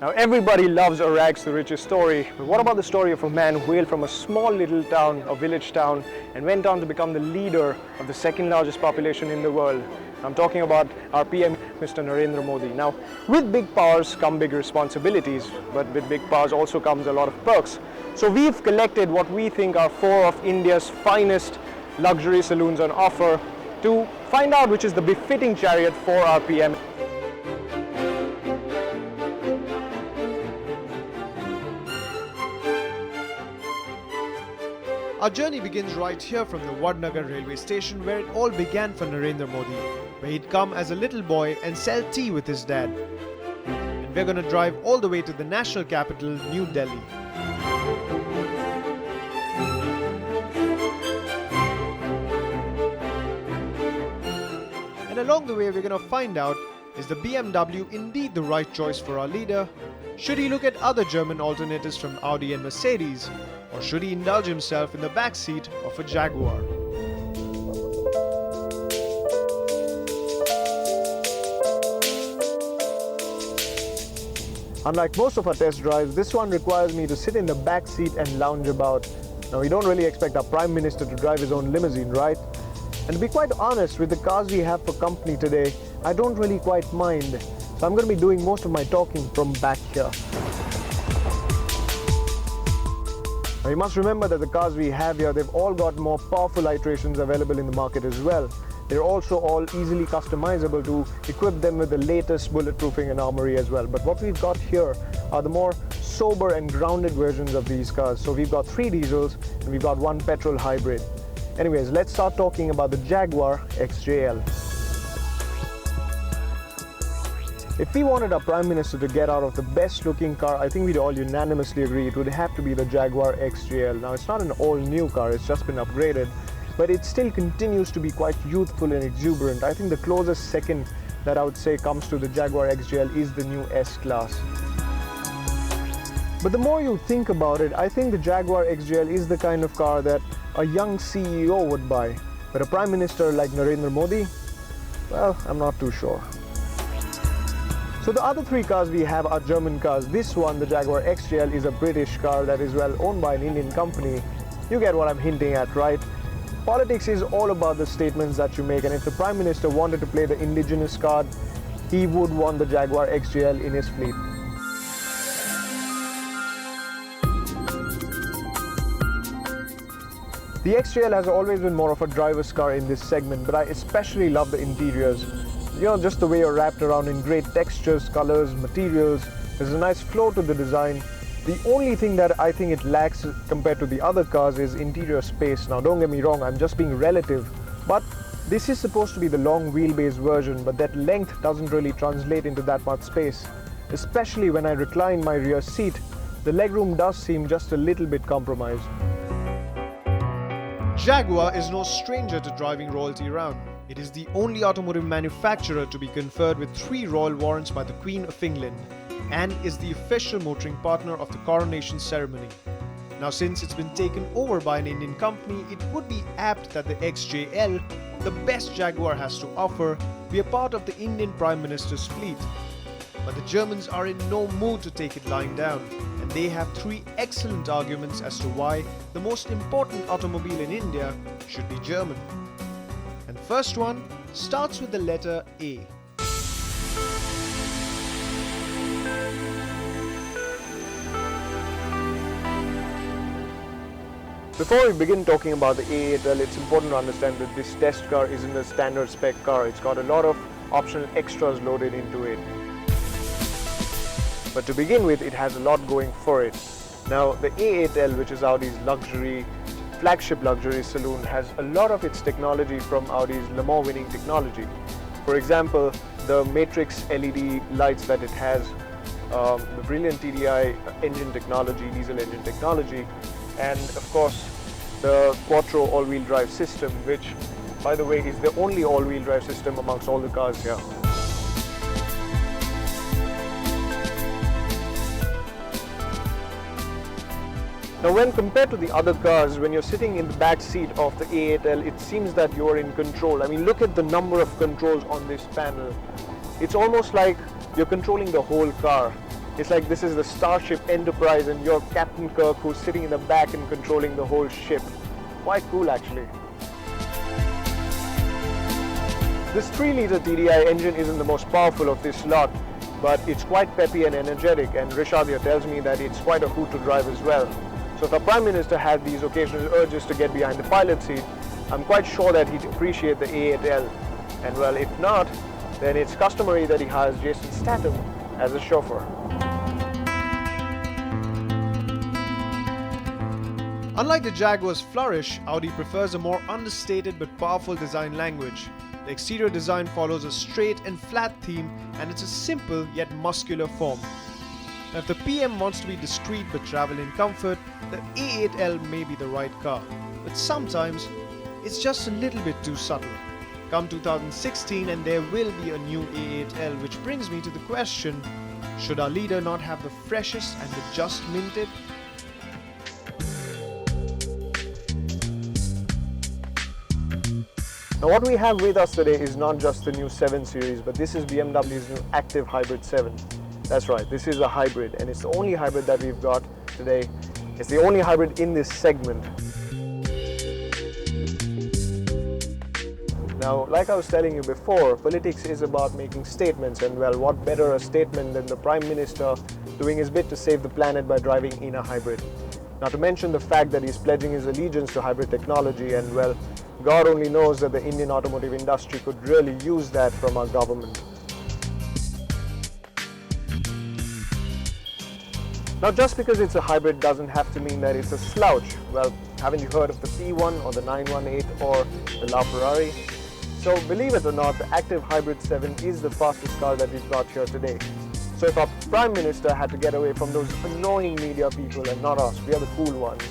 Now everybody loves a rags to riches story, but what about the story of a man who hailed from a small little town, a village town, and went on to become the leader of the second largest population in the world? I'm talking about our PM, Mr. Narendra Modi. Now, with big powers come big responsibilities, but with big powers also comes a lot of perks. So we've collected what we think are 4 of India's finest luxury saloons on offer to find out which is the befitting chariot for our PM. Our journey begins right here from the Vadnagar railway station, where it all began for Narendra Modi, where he'd come as a little boy and sell tea with his dad. And we're gonna drive all the way to the national capital, New Delhi. And along the way we're gonna find out, is the BMW indeed the right choice for our leader? Should he look at other German alternatives from Audi and Mercedes? Or should he indulge himself in the back seat of a Jaguar? Unlike most of our test drives, this one requires me to sit in the back seat and lounge about. Now, we don't really expect our Prime Minister to drive his own limousine, right? And to be quite honest, with the cars we have for company today, I don't really quite mind. So I'm going to be doing most of my talking from back here. Now you must remember that the cars we have here, they've all got more powerful iterations available in the market as well. They're also all easily customizable to equip them with the latest bulletproofing and armory as well. But what we've got here are the more sober and grounded versions of these cars. So we've got 3 diesels and we've got 1 petrol hybrid. Anyways, let's start talking about the Jaguar XJL. If we wanted our Prime Minister to get out of the best looking car, I think we'd all unanimously agree it would have to be the Jaguar XJL. Now, it's not an all new car, it's just been upgraded, but it still continues to be quite youthful and exuberant. I think the closest second that I would say comes to the Jaguar XJL is the new S-Class. But the more you think about it, I think the Jaguar XJL is the kind of car that a young CEO would buy. But a Prime Minister like Narendra Modi, well, I'm not too sure. So the other 3 cars we have are German cars. This one, the Jaguar XJL, is a British car that is well owned by an Indian company. You get what I'm hinting at, right? Politics is all about the statements that you make, and if the Prime Minister wanted to play the indigenous card, he would want the Jaguar XJL in his fleet. The XJL has always been more of a driver's car in this segment, but I especially love the interiors. You know, just the way you're wrapped around in great textures, colors, materials. There's a nice flow to the design. The only thing that I think it lacks compared to the other cars is interior space. Now, don't get me wrong, I'm just being relative, but this is supposed to be the long wheelbase version, but that length doesn't really translate into that much space. Especially when I recline my rear seat, the legroom does seem just a little bit compromised. Jaguar is no stranger to driving royalty around. It is the only automotive manufacturer to be conferred with 3 royal warrants by the Queen of England, and is the official motoring partner of the coronation ceremony. Now, since it's been taken over by an Indian company, it would be apt that the XJL, the best Jaguar has to offer, be a part of the Indian Prime Minister's fleet. But the Germans are in no mood to take it lying down, and they have 3 excellent arguments as to why the most important automobile in India should be German. And the first one starts with the letter A. Before we begin talking about the A8L, it's important to understand that this test car isn't a standard spec car. It's got a lot of optional extras loaded into it. But to begin with, it has a lot going for it. Now, the A8L, which is Audi's flagship luxury saloon, has a lot of its technology from Audi's Le Mans winning technology. For example, the matrix LED lights that it has, the brilliant TDI engine technology, diesel engine technology, and of course the Quattro all-wheel drive system, which, by the way, is the only all-wheel drive system amongst all the cars here. Now, when compared to the other cars, when you're sitting in the back seat of the A8L, it seems that you're in control. I mean, look at the number of controls on this panel. It's almost like you're controlling the whole car. It's like this is the Starship Enterprise and you're Captain Kirk who's sitting in the back and controlling the whole ship. Quite cool actually. This 3-litre TDI engine isn't the most powerful of this lot, but it's quite peppy and energetic, and Rishad here tells me that it's quite a hoot to drive as well. So if our Prime Minister had these occasional urges to get behind the pilot seat, I'm quite sure that he'd appreciate the A8L. And well, if not, then it's customary that he hires Jason Statham as a chauffeur. Unlike the Jaguar's flourish, Audi prefers a more understated but powerful design language. The exterior design follows a straight and flat theme, and it's a simple yet muscular form. Now, if the PM wants to be discreet but travel in comfort, the A8L may be the right car. But sometimes, it's just a little bit too subtle. Come 2016 and there will be a new A8L, which brings me to the question, should our leader not have the freshest and the just minted? Now what we have with us today is not just the new 7 Series, but this is BMW's new ActiveHybrid 7. That's right, this is a hybrid, and it's the only hybrid that we've got today. It's the only hybrid in this segment. Now, like I was telling you before, politics is about making statements, and well, what better a statement than the Prime Minister doing his bit to save the planet by driving in a hybrid. Not to mention the fact that he's pledging his allegiance to hybrid technology, and well, God only knows that the Indian automotive industry could really use that from our government. Now, just because it's a hybrid doesn't have to mean that it's a slouch. Well, haven't you heard of the P1 or the 918 or the LaFerrari? So believe it or not, the ActiveHybrid 7 is the fastest car that we've got here today. So if our Prime Minister had to get away from those annoying media people and not us, we are the cool ones,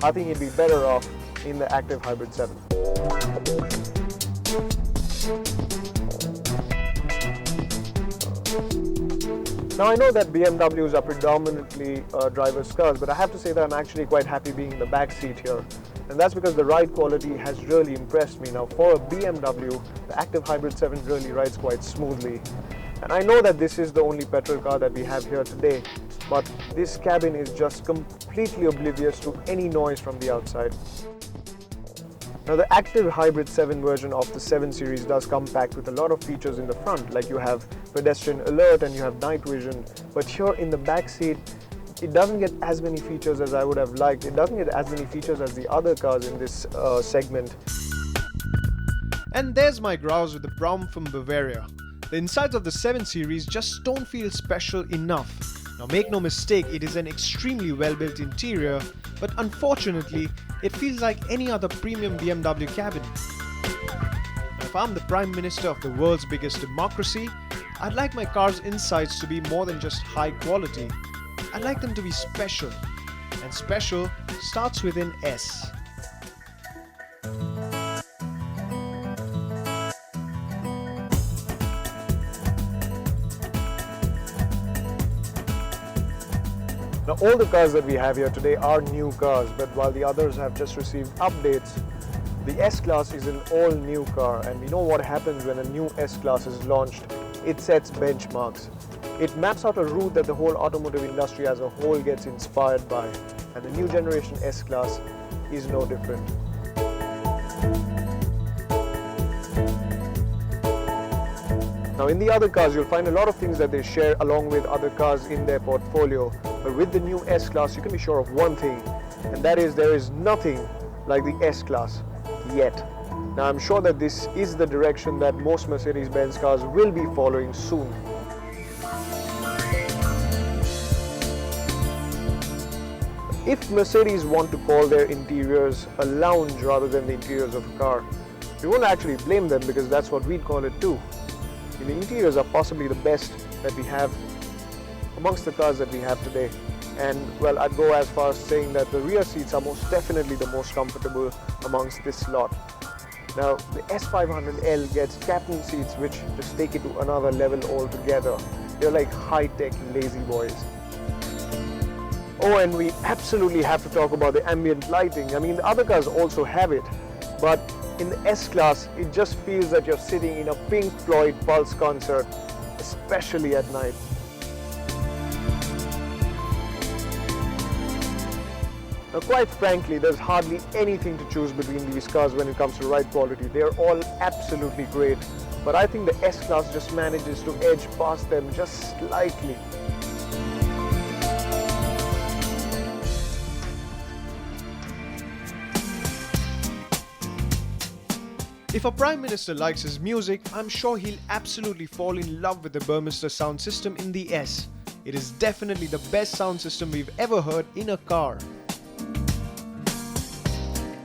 I think he'd be better off in the ActiveHybrid 7. Now I know that BMWs are predominantly driver's cars, but I have to say that I'm actually quite happy being in the back seat here. And that's because the ride quality has really impressed me. Now for a BMW, the ActiveHybrid 7 really rides quite smoothly. And I know that this is the only petrol car that we have here today, but this cabin is just completely oblivious to any noise from the outside. Now the ActiveHybrid 7 version of the 7 Series does come packed with a lot of features in the front, like you have pedestrian alert and you have night vision, but here in the back seat it doesn't get as many features as I would have liked. It doesn't get as many features as the other cars in this segment. And there's my grouse with the Braum from Bavaria. The insides of the 7 Series just don't feel special enough. Now make no mistake, it is an extremely well-built interior, but unfortunately, it feels like any other premium BMW cabin. Now, if I'm the Prime Minister of the world's biggest democracy, I'd like my car's insides to be more than just high quality. I'd like them to be special, and special starts with an S. Now all the cars that we have here today are new cars, but while the others have just received updates, the S-Class is an all-new car, and we know what happens when a new S-Class is launched. It sets benchmarks. It maps out a route that the whole automotive industry as a whole gets inspired by, and the new generation S-Class is no different. Now in the other cars, you'll find a lot of things that they share along with other cars in their portfolio. But with the new S-Class, you can be sure of one thing, and that is there is nothing like the S-Class yet. Now I'm sure that this is the direction that most Mercedes-Benz cars will be following soon. If Mercedes want to call their interiors a lounge rather than the interiors of a car, we won't actually blame them, because that's what we'd call it too. The interiors are possibly the best that we have amongst the cars that we have today. And well, I'd go as far as saying that the rear seats are most definitely the most comfortable amongst this lot. Now the S500L gets captain seats which just take it to another level altogether. They're like high-tech lazy boys. Oh, and we absolutely have to talk about the ambient lighting. I mean, the other cars also have it, but in the S-Class, it just feels that you're sitting in a Pink Floyd Pulse concert, especially at night. Now, quite frankly, there's hardly anything to choose between these cars when it comes to ride quality. They are all absolutely great, but I think the S-Class just manages to edge past them just slightly. If a Prime Minister likes his music, I'm sure he'll absolutely fall in love with the Burmester sound system in the S. It is definitely the best sound system we've ever heard in a car.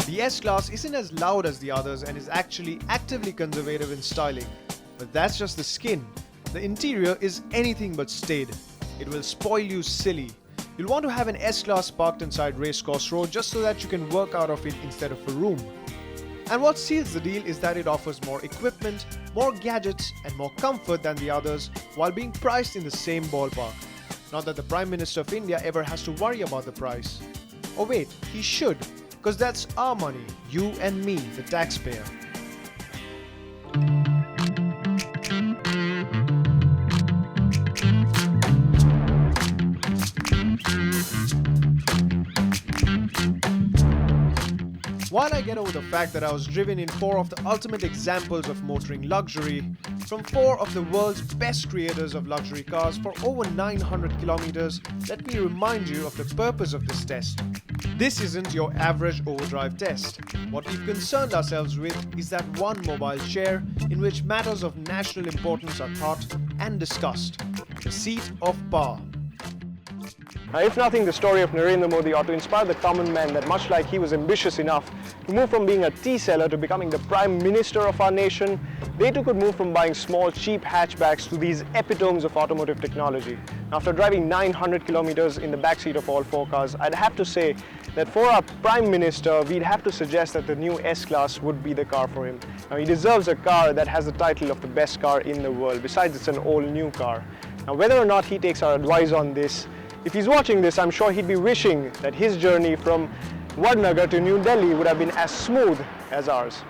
The S-Class isn't as loud as the others and is actually actively conservative in styling. But that's just the skin. The interior is anything but staid. It will spoil you silly. You'll want to have an S-Class parked inside Racecourse Road just so that you can work out of it instead of a room. And what seals the deal is that it offers more equipment, more gadgets and more comfort than the others while being priced in the same ballpark. Not that the Prime Minister of India ever has to worry about the price. Oh wait, he should, because that's our money, you and me, the taxpayer. While I get over the fact that I was driven in 4 of the ultimate examples of motoring luxury, from 4 of the world's best creators of luxury cars for over 900 kilometers, let me remind you of the purpose of this test. This isn't your average overdrive test. What we've concerned ourselves with is that one mobile chair in which matters of national importance are thought and discussed. The seat of power. Now, if nothing, the story of Narendra Modi ought to inspire the common man that much like he was ambitious enough to move from being a tea seller to becoming the Prime Minister of our nation, they too could move from buying small, cheap hatchbacks to these epitomes of automotive technology. After driving 900 kilometers in the backseat of all 4 cars, I'd have to say that for our Prime Minister, we'd have to suggest that the new S-Class would be the car for him. Now, he deserves a car that has the title of the best car in the world. Besides, it's an all-new car. Now, whether or not he takes our advice on this, if he's watching this, I'm sure he'd be wishing that his journey from Vadnagar to New Delhi would have been as smooth as ours.